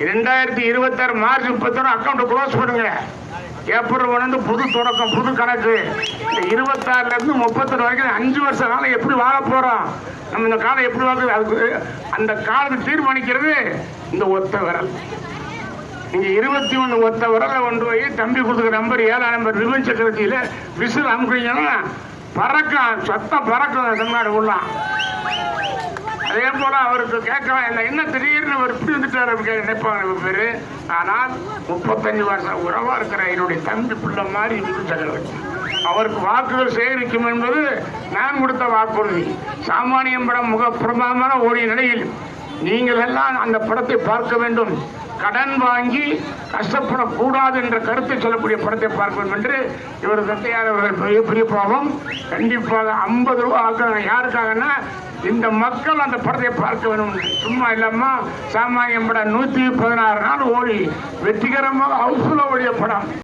2026 March 31 account close பண்ணுங்க. April 1 புது தொடக்கம், புது கணக்கு. இந்த 26ல இருந்து 31 வரைக்கும் 5 வருஷ காலம் எப்படி வாழ போறோம், நம்ம இந்த காலம் எப்படி வாழுது, அதுக்கு அந்த காலத்தை தீர்மானிக்கிறது இந்த ஒத்த விரல். நீங்க 21 ஒத்த விரலை கொண்டு போய் தம்பி கொடுக்குற நம்பர் 7ஆம் நம்பர் விமன் சக்கரவர்த்தியில விசில் அமுக்குறீங்கன்னா பறக்கும், சத்தம் பறக்கும் தமிழ்நாடு உள்ளாம். அதே போல அவருக்கு கேட்கலாம், என்ன திடீர்னு அவர் இப்படி வந்துட்டாரு நினைப்பாங்க பேரு. ஆனால் 35 வருஷம் உறவா இருக்கிற என்னுடைய தம்பி பிள்ளை மாதிரி விமன் சக்கரவர்த்தி. அவருக்கு வாக்குகள் சேகரிக்கும் என்பது நான் கொடுத்த வாக்குறுதி. சாமானியம் படம் மிக பிரபலமான ஓடிய நிலையில் நீங்கள் எல்லாம் அந்த படத்தை பார்க்க வேண்டும். கடன் வாங்கி கஷ்டப்படக்கூடாது என்ற கருத்தை சொல்லக்கூடிய படத்தை பார்க்க வேண்டும் என்று இவர் தத்தையார் அவர்கள் பெரிய பாவம். கண்டிப்பாக 50 ரூபா ஆக்குறாங்க. யாருக்காகனா இந்த மக்கள் அந்த படத்தை பார்க்க வேண்டும். சும்மா இல்லாம சாமானியம் படம் 116 நாள் ஓடி வெற்றிகரமாக ஹவுஸ்ஃபுல்லா ஓடிய படம்.